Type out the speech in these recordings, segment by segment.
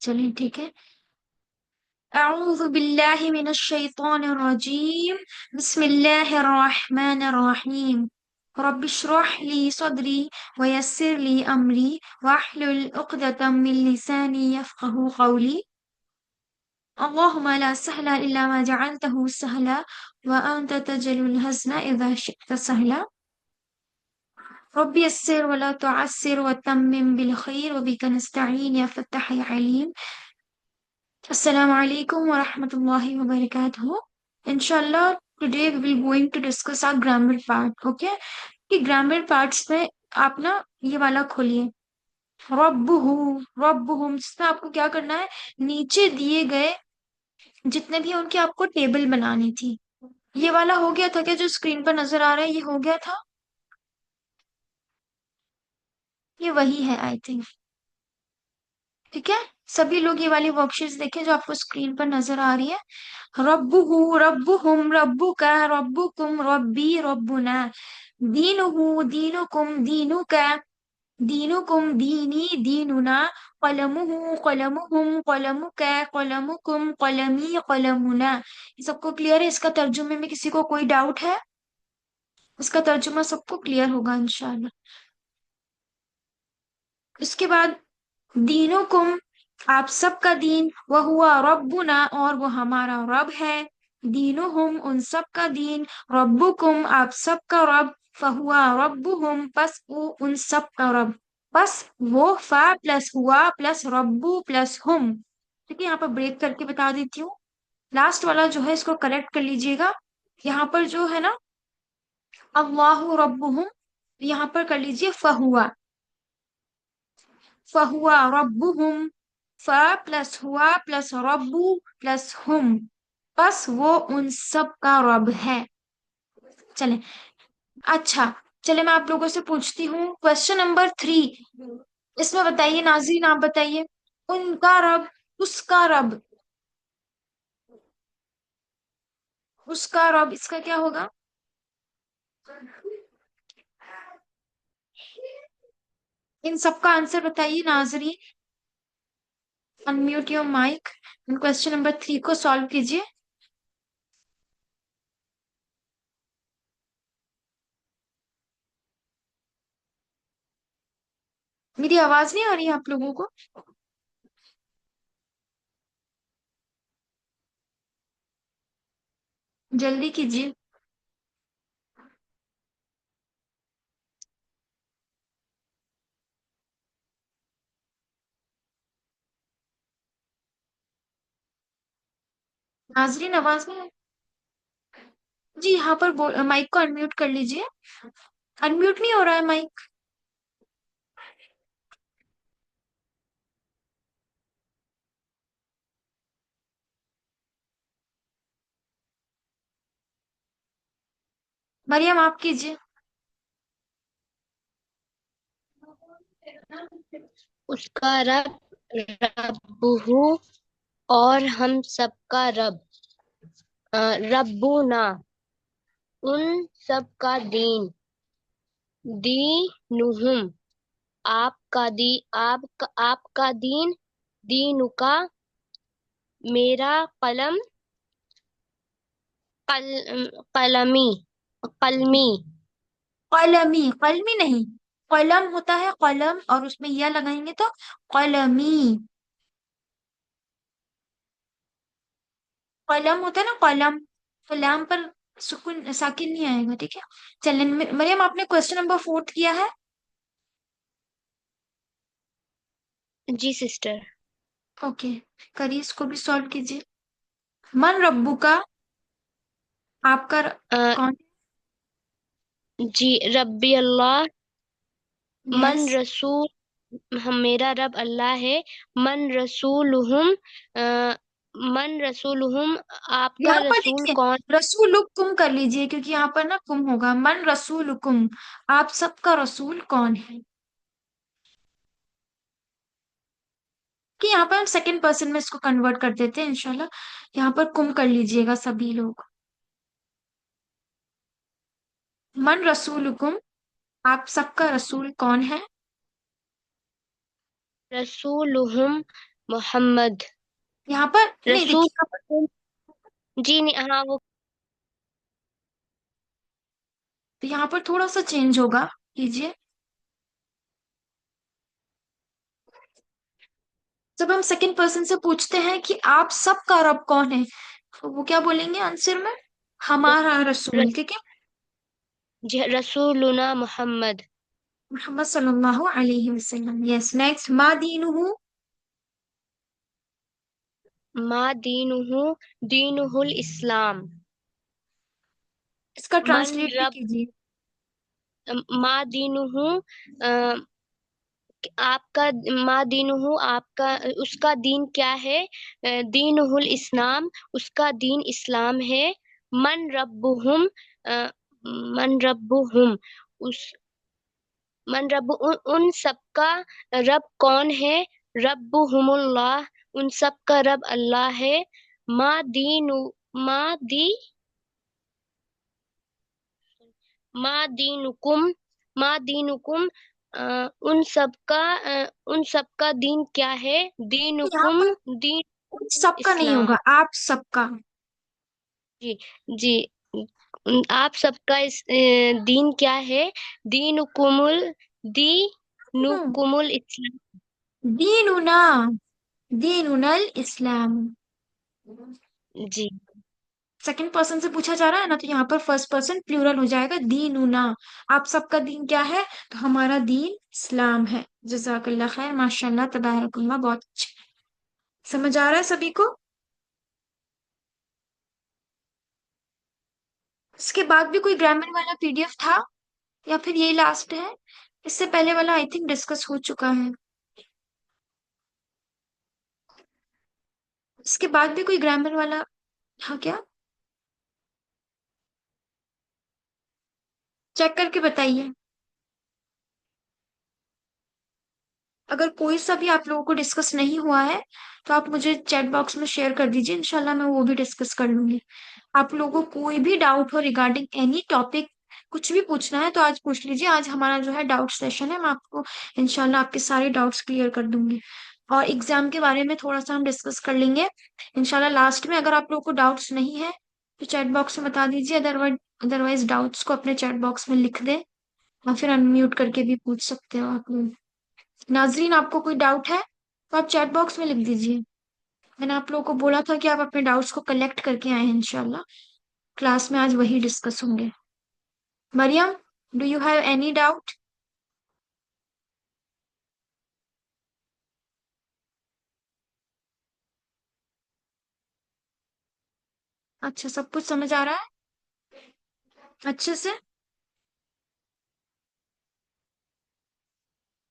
चलिए ठीक है। अऊज़ु बिल्लाहि मिनश शैतानिर रजीम। बिस्मिल्लाहिर रहमानिर रहीम। रब्बिश्रह ली सदरी वयस्सिर ली अमरी वाहलुल उक़दतम मिन लिसानी यफ़क़हू क़ौली। अल्लाहुम्मा ला सहला इल्ला मा जअलतहु सहला व अंत तजलुल हज़्न इज़ा शि'ता सहला। रब्बि यस्सिर व ला तुअस्सिर व तम्मिम बिल खैर व बिका नस्तईन या फ़त्ताह या Aleem. Assalamu alaikum wa rahmatullahi wa barakatuh. Inshallah, today we will going to discuss our grammar part. Okay? कि ग्रामर पार्ट्स में आप ना ये वाला खोलिए, रब्बुहु रब्बुहुम, जिसमें आपको क्या करना है, नीचे दिए गए जितने भी उनकी आपको टेबल बनानी थी। ये वाला हो गया था क्या, जो स्क्रीन पर नजर आ रहा है, ये हो गया था? ये वही है आई थिंक। ठीक है, सभी लोग ये वाली वर्कशीट्स देखें जो आपको स्क्रीन पर नजर आ रही है। रब्बुहु रब्बुहुम रब्बुका रब्बुकुम रब्बी रब्बुना। दीनुहु दीनुकुम दीनुका दीनुकुम दीनी दीनुना। कलमुहु कलमुहुम कलमुका कलमुकुम कलमी कलमुना। ये सबको क्लियर है? इसका तर्जुमे में किसी को कोई डाउट है? इसका तर्जुमा सबको क्लियर होगा इंशाल्लाह। इसके बाद दीनुकुम, आप सबका दीन, वह हुआ रब्बुना, और वो हमारा रब है। दीनुहुम, उन सबका दीन, रब्बुकुम, आप सबका रब, फहुआ रब्बुहुम, बस वो उन सबका रब। बस वो फा प्लस हुआ प्लस रब्बु प्लस हुम। ठीक है, यहाँ पर ब्रेक करके बता देती हूँ। लास्ट वाला जो है इसको करेक्ट कर लीजिएगा। यहाँ पर जो है ना, अल्लाहु रब्बुहुम, यहाँ पर कर लीजिए फहुआ। फहुआ रब्बुहुम, फ प्लस हुआ प्लस रब्बु प्लस हुम, बस वो उन सब का रब है। चले, अच्छा, चले मैं आप लोगों से पूछती हूँ क्वेश्चन नंबर 3। इसमें बताइए नाज़रीन, आप बताइए, उनका रब, उसका रब, उसका रब, इसका क्या होगा? इन सबका आंसर बताइए नाज़रीन। Unmute your mic. Question number 3 को सॉल्व कीजिए। मेरी आवाज नहीं आ रही है आप लोगों को? जल्दी कीजिए। नाज़रीन आवाज नहीं? जी, यहाँ पर माइक को अनम्यूट कर लीजिए। अनम्यूट नहीं हो रहा है माइक। मरियम आप कीजिए। उसका रब रब्बुहु, और हम सबका रब रब्बुना, उन सबका दीन। दीनुहुम, आपका दीन। दीनुका, मेरा कलम। कल कलमी कलमी कलमी, कलमी नहीं, कलम होता है कलम, और उसमें यह लगाएंगे तो कलमी। कलम होता है ना कलम, तो लाम पर सुकून साकिन नहीं आएगा। ठीक है, चलिए मरियम आपने क्वेश्चन नंबर 4 किया है। जी सिस्टर। ओके, करिए, इसको भी सॉल्व कीजिए। मन रब्बू का, आपका कौन? जी, रब्बी अल्लाह। यस। मन रसूल, मेरा रब अल्लाह है। मन रसूलुहुम, मन रसूलुहुम, आपका यहाँ पर रसूल देखिए, कौन। रसूलुकुम कर लीजिए, क्योंकि यहाँ पर ना कुम होगा। मन रसूलुकुम, आप सबका रसूल कौन है? कि यहाँ पर हम सेकंड पर्सन में इसको कन्वर्ट कर देते हैं इंशाल्लाह। यहाँ पर कुम कर लीजिएगा सभी लोग। मन रसूलुकुम, आप सबका रसूल कौन है? रसूलुहुम, मोहम्मद। यहाँ पर नहीं, रसूल। देखिए यहाँ पर, जी नहीं, हाँ वो। तो यहाँ पर थोड़ा सा चेंज होगा, कीजिए। जब हम सेकंड पर्सन से पूछते हैं कि आप सबका रब कौन है, तो वो क्या बोलेंगे आंसर में? हमारा रसूल, ठीक है। रसूलुना मोहम्मद। मोहम्मद सल्लल्लाहु अलैहि वसल्लम। यस, नेक्स्ट, मा दीनुहु। मा दीनुहु दीनुहुल इस्लाम। इसका मन ट्रांसलेट भी रब। कीजिए। मा दीनुहु, अ, आपका। मा दीनुहु, आपका। उसका दीन क्या है? दीनुहुल इस्लाम, उसका दीन इस्लाम है। मन रब्बुहुम, अ, मन रब्बुहुम, उस मन रब, उन सबका रब कौन है? रब्बुहुमुल्लाह, उन सबका रब अल्लाह है। मा दीनु मा दी मा दीनुकुम मा दीनुकुम, उन सबका दीन क्या है? यहाँ दीनुकुम, पर दीन सबका नहीं इस्लाम। होगा, आप सबका। जी। जी। आप सबका दीन क्या है? दीनुकुमुल हम्म, दीनुकुमुल इस्लाम। दीनुना, दीनुनल इस्लाम। जी। सेकंड पर्सन से पूछा जा रहा है ना, तो यहाँ पर फर्स्ट पर्सन प्लूरल हो जाएगा, दीनुना। आप सबका दीन क्या है? तो हमारा दीन इस्लाम है। जजाकल्ला खैर, माशाल्लाह, तबारकल्ला, बहुत अच्छे। समझ आ रहा है सभी को? इसके बाद भी कोई ग्रामर वाला पीडीएफ था, या फिर यही लास्ट है? इससे पहले वाला आई थिंक डिस्कस हो चुका है। इसके बाद भी कोई ग्रामर वाला था क्या? चेक करके बताइए। अगर कोई सा भी आप लोगों को डिस्कस नहीं हुआ है, तो आप मुझे चैट बॉक्स में शेयर कर दीजिए, इंशाल्लाह मैं वो भी डिस्कस कर लूंगी। आप लोगों को कोई भी डाउट हो रिगार्डिंग एनी टॉपिक, कुछ भी पूछना है तो आज पूछ लीजिए। आज हमारा जो है डाउट सेशन है, मैं आपको इंशाल्लाह आपके सारे डाउट्स क्लियर कर दूंगी। और एग्जाम के बारे में थोड़ा सा हम डिस्कस कर लेंगे इंशाल्लाह लास्ट में। अगर आप लोगों को डाउट्स नहीं है तो चैट बॉक्स में बता दीजिए, अदरवाइज डाउट्स को अपने चैट बॉक्स में लिख दें, या फिर अनम्यूट करके भी पूछ सकते हो आप लोग। नाजरीन, आपको कोई डाउट है तो आप चैट बॉक्स में लिख दीजिए। मैंने आप लोगों को बोला था कि आप अपने डाउट्स को कलेक्ट करके आए हैं, इंशाल्लाह क्लास में आज वही डिस्कस होंगे। Mariam, do you have any doubt? अच्छा, सब कुछ समझ आ रहा है अच्छे से?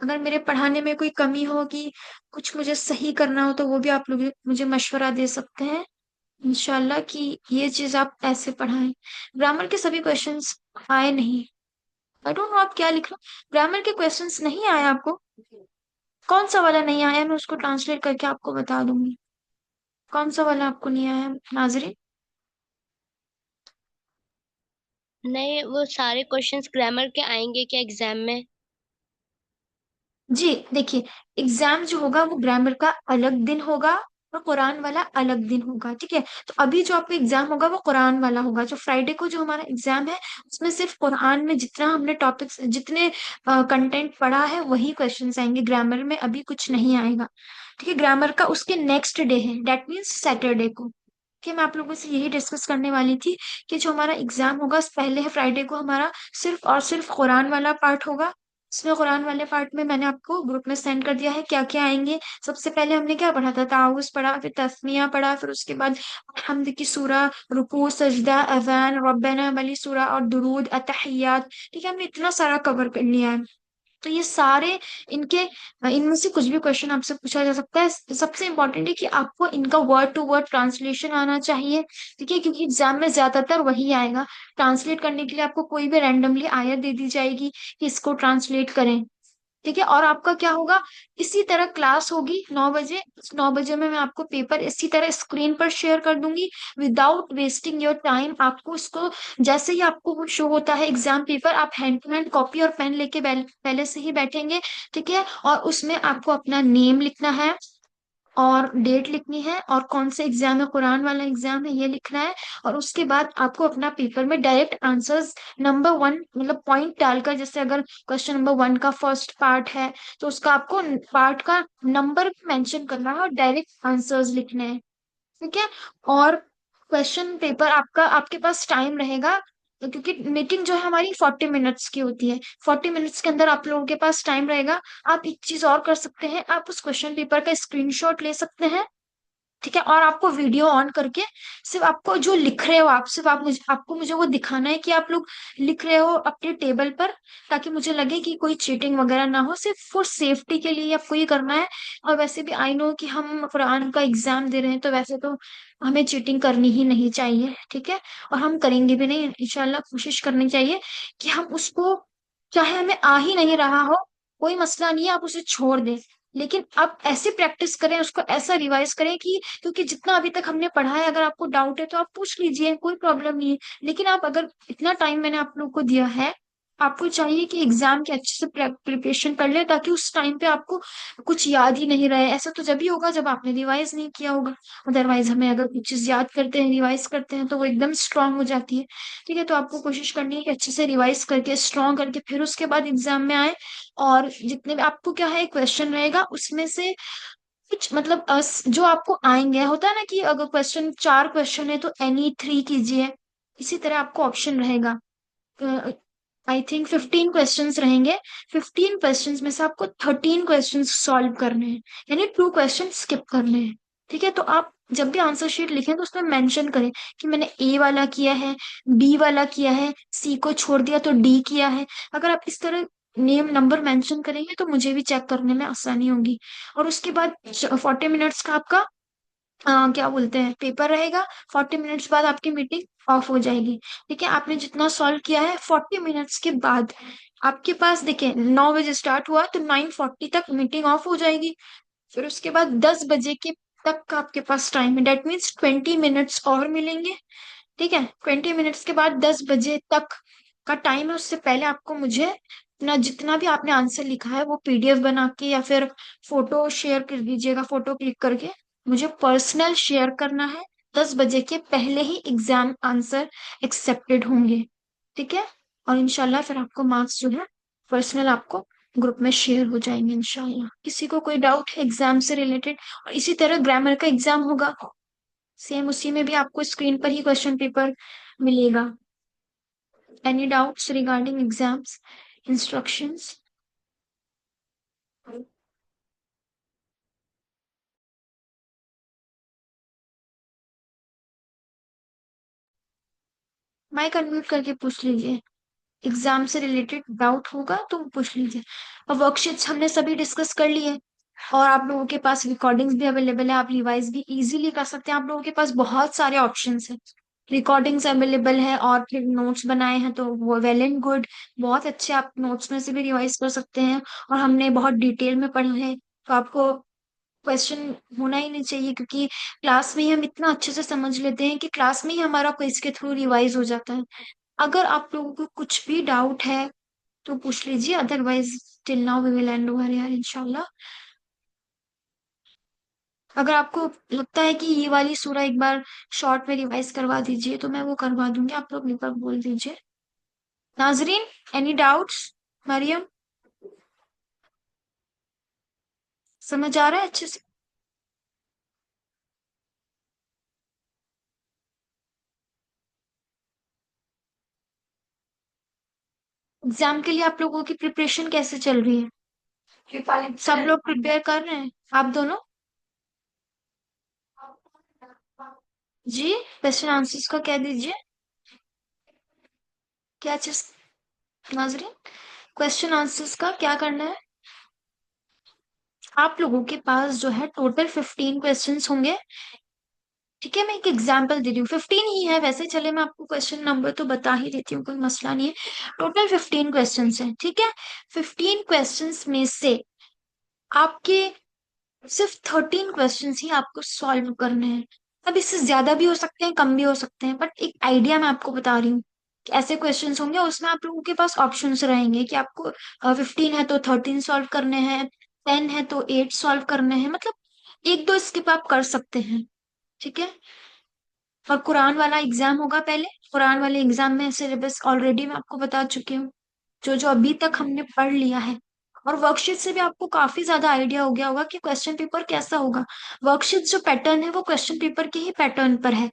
अगर मेरे पढ़ाने में कोई कमी होगी, कुछ मुझे सही करना हो, तो वो भी आप लोग मुझे मशवरा दे सकते हैं इंशाल्लाह, कि ये चीज आप ऐसे पढ़ाएं। ग्रामर के सभी क्वेश्चंस आए नहीं? आई डोंट नो आप क्या लिख रहे हो। ग्रामर के क्वेश्चंस नहीं आए आपको? कौन सा वाला नहीं आया, मैं उसको ट्रांसलेट करके आपको बता दूंगी। कौन सा वाला आपको नहीं आया नाजरीन? नहीं, वो सारे क्वेश्चंस ग्रामर के आएंगे क्या एग्जाम में? जी देखिए, एग्जाम जो होगा वो ग्रामर का अलग दिन होगा, और कुरान वाला अलग दिन होगा, ठीक है। तो अभी जो आपका एग्जाम होगा वो कुरान वाला होगा। जो फ्राइडे को जो हमारा एग्जाम है, उसमें सिर्फ कुरान में जितना हमने टॉपिक्स, जितने कंटेंट पढ़ा है वही क्वेश्चंस आएंगे, ग्रामर में अभी कुछ नहीं आएगा, ठीक है। ग्रामर का उसके नेक्स्ट डे है, डेट मीन्स सैटरडे को। कि मैं आप लोगों से यही डिस्कस करने वाली थी कि जो हमारा एग्जाम होगा, पहले है फ्राइडे को हमारा सिर्फ और सिर्फ कुरान वाला पार्ट होगा। इसमें कुरान वाले पार्ट में मैंने आपको ग्रुप में सेंड कर दिया है क्या क्या आएंगे। सबसे पहले हमने क्या पढ़ा था? ताउज पढ़ा, फिर तस्मिया पढ़ा, फिर उसके बाद हमद की सूरा, रुकू, सजदा, अजान, रब्बना वाली सूरा, और दुरूद, अतहियात, ठीक है। हमने इतना सारा कवर कर लिया है। तो ये सारे इनके, इनमें से कुछ भी क्वेश्चन आपसे पूछा जा सकता है। सबसे इम्पोर्टेंट है कि आपको इनका वर्ड टू वर्ड ट्रांसलेशन आना चाहिए, ठीक है, क्योंकि एग्जाम में ज्यादातर वही आएगा। ट्रांसलेट करने के लिए आपको कोई भी रैंडमली आयत दे दी जाएगी कि इसको ट्रांसलेट करें, ठीक है। और आपका क्या होगा, इसी तरह क्लास होगी 9 बजे। 9 बजे में मैं आपको पेपर इसी तरह स्क्रीन पर शेयर कर दूंगी, विदाउट वेस्टिंग योर टाइम। आपको इसको, जैसे ही आपको वो शो होता है एग्जाम पेपर, आप हैंड टू हैंड कॉपी और पेन लेके पहले से ही बैठेंगे, ठीक है। और उसमें आपको अपना नेम लिखना है, और डेट लिखनी है और कौन सा एग्जाम है, कुरान वाला एग्जाम है ये लिखना है। और उसके बाद आपको अपना पेपर में डायरेक्ट आंसर्स नंबर वन मतलब पॉइंट डालकर, जैसे अगर क्वेश्चन नंबर वन का फर्स्ट पार्ट है तो उसका आपको पार्ट का नंबर मेंशन करना है और डायरेक्ट आंसर्स लिखने हैं। ठीक है। और क्वेश्चन पेपर आपका, आपके पास टाइम रहेगा, क्योंकि मीटिंग जो है हमारी 40 मिनट्स की होती है। 40 मिनट्स के अंदर आप लोगों के पास टाइम रहेगा। आप एक चीज और कर सकते हैं, आप उस क्वेश्चन पेपर का स्क्रीनशॉट ले सकते हैं। ठीक है। और आपको वीडियो ऑन करके सिर्फ आपको जो लिख रहे हो आप, सिर्फ आप मुझे आपको मुझे वो दिखाना है कि आप लोग लिख रहे हो अपने टेबल पर, ताकि मुझे लगे कि कोई चीटिंग वगैरह ना हो। सिर्फ फॉर सेफ्टी के लिए आपको ये करना है। और वैसे भी आई नो कि हम कुरान का एग्जाम दे रहे हैं, तो वैसे तो हमें चीटिंग करनी ही नहीं चाहिए। ठीक है। और हम करेंगे भी नहीं, इंशाल्लाह कोशिश करनी चाहिए कि हम उसको, चाहे हमें आ ही नहीं रहा हो, कोई मसला नहीं है, आप उसे छोड़ दें। लेकिन आप ऐसे प्रैक्टिस करें, उसको ऐसा रिवाइज करें कि, क्योंकि जितना अभी तक हमने पढ़ा है, अगर आपको डाउट है तो आप पूछ लीजिए, कोई प्रॉब्लम नहीं है। लेकिन आप अगर इतना टाइम मैंने आप लोग को दिया है, आपको चाहिए कि एग्जाम के अच्छे से प्रिपरेशन कर ले, ताकि उस टाइम पे आपको कुछ याद ही नहीं रहे। ऐसा तो जब ही होगा जब आपने रिवाइज नहीं किया होगा। अदरवाइज हमें अगर कुछ चीज याद करते हैं, रिवाइज करते हैं, तो वो एकदम स्ट्रांग हो जाती है। ठीक है। तो आपको कोशिश करनी है कि अच्छे से रिवाइज करके स्ट्रांग करके फिर उसके बाद एग्जाम में आए। और जितने भी आपको क्या है क्वेश्चन रहेगा उसमें से कुछ मतलब जो आपको आएंगे, होता है ना कि अगर क्वेश्चन 4 क्वेश्चन है तो एनी 3 कीजिए। इसी तरह आपको ऑप्शन रहेगा। आई थिंक 15 क्वेश्चंस रहेंगे। 15 क्वेश्चंस में से आपको 13 क्वेश्चंस सॉल्व करने हैं, यानी 2 क्वेश्चन स्किप करने हैं। ठीक है। तो आप जब भी आंसर शीट लिखें तो उसमें मेंशन करें कि मैंने ए वाला किया है, बी वाला किया है, सी को छोड़ दिया तो डी किया है। अगर आप इस तरह नेम नंबर मेंशन करेंगे तो मुझे भी चेक करने में आसानी होगी। और उसके बाद 40 मिनट्स का आपका क्या बोलते हैं पेपर रहेगा। 40 मिनट्स बाद आपकी मीटिंग ऑफ हो जाएगी। ठीक है। आपने जितना सॉल्व किया है 40 मिनट्स के बाद आपके पास, देखिए 9 बजे स्टार्ट हुआ तो 9:40 तक मीटिंग ऑफ हो जाएगी। फिर उसके बाद 10 बजे के तक का आपके पास टाइम है, डेट मीन्स 20 मिनट्स और मिलेंगे। ठीक है। 20 मिनट्स के बाद 10 बजे तक का टाइम है, उससे पहले आपको मुझे अपना जितना भी आपने आंसर लिखा है वो पीडीएफ बना के या फिर फोटो शेयर कर दीजिएगा, फोटो क्लिक करके मुझे पर्सनल शेयर करना है। 10 बजे के पहले ही एग्जाम आंसर एक्सेप्टेड होंगे। ठीक है। और इंशाल्लाह फिर आपको मार्क्स जो है पर्सनल आपको ग्रुप में शेयर हो जाएंगे इंशाल्लाह। किसी को कोई डाउट है एग्जाम से रिलेटेड? और इसी तरह ग्रामर का एग्जाम होगा, सेम उसी में भी आपको स्क्रीन पर ही क्वेश्चन पेपर मिलेगा। Any doubts regarding exams instructions? Mic unmute करके पूछ लीजिए। एग्जाम से रिलेटेड डाउट होगा तो पूछ लीजिए। और वर्कशीट्स हमने सभी डिस्कस कर लिए। और आप लोगों के पास रिकॉर्डिंग्स भी अवेलेबल है, आप रिवाइज भी इजीली कर सकते हैं। आप लोगों के पास बहुत सारे ऑप्शंस हैं, रिकॉर्डिंग्स अवेलेबल है और फिर नोट्स बनाए हैं, तो वो वेल एंड गुड, बहुत अच्छे। आप नोट्स में से भी रिवाइज कर सकते हैं। और हमने बहुत डिटेल में पढ़ा है, तो आपको क्वेश्चन होना ही नहीं चाहिए, क्योंकि क्लास में ही हम इतना अच्छे से समझ लेते हैं कि क्लास में ही हमारा क्विज के थ्रू रिवाइज हो जाता है। अगर आप लोगों को कुछ भी डाउट है तो पूछ लीजिए, otherwise till now we will end over यार इंशाल्लाह। अगर आपको लगता है कि ये वाली सूरा एक बार शॉर्ट में रिवाइज करवा दीजिए तो मैं वो करवा दूंगी, आप लोग निकल बोल दीजिए। नाजरीन, एनी डाउट्स? मरियम, समझ आ रहा है अच्छे से? एग्जाम के लिए आप लोगों की प्रिपरेशन कैसे चल रही है? सब लोग प्रिपेयर कर रहे हैं? आप दोनों? जी, क्वेश्चन आंसर्स का कह दीजिए। क्या चीज नाजरीन? क्वेश्चन आंसर्स का क्या करना है? आप लोगों के पास जो है टोटल 15 क्वेश्चंस होंगे। ठीक है। मैं एक एग्जांपल दे रही हूँ, 15 ही है वैसे, चले मैं आपको क्वेश्चन नंबर तो बता ही देती हूँ, कोई मसला नहीं है। टोटल 15 क्वेश्चंस हैं। ठीक है। 15 क्वेश्चंस में से आपके सिर्फ 13 क्वेश्चंस ही आपको सॉल्व करने हैं। अब इससे ज्यादा भी हो सकते हैं, कम भी हो सकते हैं, बट एक आइडिया मैं आपको बता रही हूँ कि ऐसे क्वेश्चंस होंगे। उसमें आप लोगों के पास ऑप्शंस रहेंगे कि आपको 15 है तो 13 सॉल्व करने हैं, 10 है तो 8 सॉल्व करने हैं। मतलब एक दो स्किप आप कर सकते हैं, ठीक है। और कुरान वाला एग्जाम होगा पहले। कुरान वाले एग्जाम में सिलेबस ऑलरेडी मैं आपको बता चुकी हूँ, जो जो अभी तक हमने पढ़ लिया है। और वर्कशीट से भी आपको काफी ज्यादा आइडिया हो गया होगा कि क्वेश्चन पेपर कैसा होगा। वर्कशीट जो पैटर्न है वो क्वेश्चन पेपर के ही पैटर्न पर है।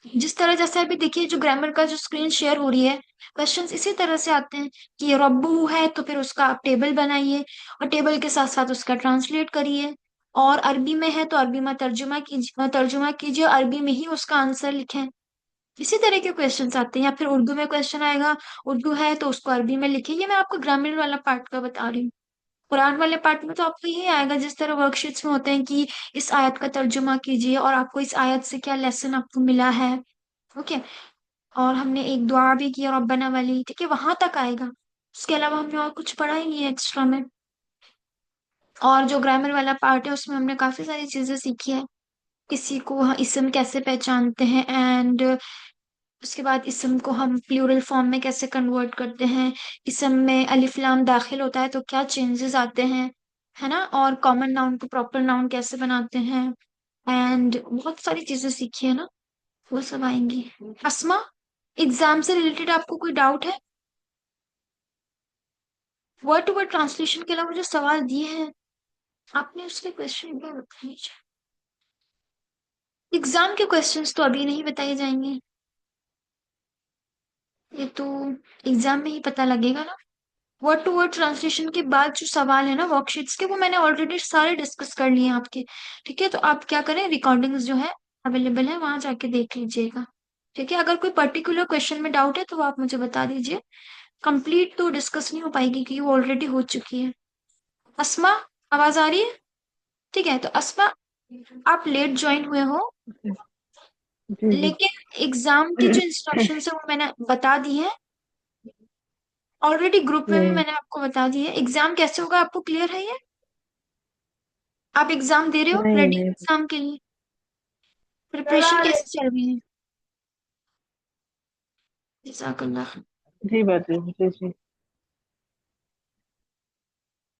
जिस तरह, जैसे अभी देखिए जो ग्रामर का जो स्क्रीन शेयर हो रही है, क्वेश्चंस इसी तरह से आते हैं कि रब्बू है तो फिर उसका आप टेबल बनाइए, और टेबल के साथ साथ उसका ट्रांसलेट करिए। और अरबी में है तो अरबी में तर्जुमा कीजिए, अरबी में ही उसका आंसर लिखें। इसी तरह के क्वेश्चंस आते हैं। या फिर उर्दू में क्वेश्चन आएगा, उर्दू है तो उसको अरबी में लिखिए। ये मैं आपको ग्रामीण वाला पार्ट का बता रही हूँ। कुरान वाले पार्ट में तो आपको यही आएगा जिस तरह वर्कशीट्स में होते हैं कि इस आयत का तर्जुमा कीजिए और आपको इस आयत से क्या लेसन आपको मिला है। ओके। और हमने एक दुआ भी की रब्बना वाली, ठीक है, वहां तक आएगा। उसके अलावा हमने और कुछ पढ़ा ही नहीं है एक्स्ट्रा में। और जो ग्रामर वाला पार्ट है उसमें हमने काफी सारी चीजें सीखी है। किसी को इसम कैसे पहचानते हैं, एंड उसके बाद इसम को हम प्लूरल फॉर्म में कैसे कन्वर्ट करते हैं। इसम में अलिफ लाम दाखिल होता है तो क्या चेंजेस आते हैं, है ना। और कॉमन नाउन को प्रॉपर नाउन कैसे बनाते हैं। एंड बहुत सारी चीजें सीखी है ना, वो सब आएंगी। अस्मा, एग्जाम से रिलेटेड आपको कोई डाउट है? वर्ड टू वर्ड ट्रांसलेशन के अलावा जो सवाल दिए हैं आपने उसके क्वेश्चन एक बार बता लीजिए। एग्जाम के क्वेश्चंस तो अभी नहीं बताए जाएंगे, ये तो एग्जाम में ही पता लगेगा ना। वर्ड टू वर्ड ट्रांसलेशन के बाद जो सवाल है ना वर्कशीट्स के, वो मैंने ऑलरेडी सारे डिस्कस कर लिए हैं आपके। ठीक है, तो आप क्या करें, रिकॉर्डिंग्स जो है अवेलेबल है, वहां जाके देख लीजिएगा। ठीक है, अगर कोई पर्टिकुलर क्वेश्चन में डाउट है तो आप मुझे बता दीजिए। कंप्लीट तो डिस्कस नहीं हो पाएगी क्योंकि वो ऑलरेडी हो चुकी है। अस्मा, आवाज आ रही है? ठीक है, तो अस्मा, आप लेट ज्वाइन हुए हो, जी जी। लेकिन एग्जाम की जो इंस्ट्रक्शन है वो मैंने बता दी है ऑलरेडी। ग्रुप में भी नहीं मैंने आपको बता दी है। एग्जाम कैसे होगा आपको क्लियर है ये? आप एग्जाम दे रहे हो, नहीं रेडी नहीं। एग्जाम के लिए? प्रिपरेशन कैसे चल रही है? जज़ाकल्लाह। जी बात है जी जी।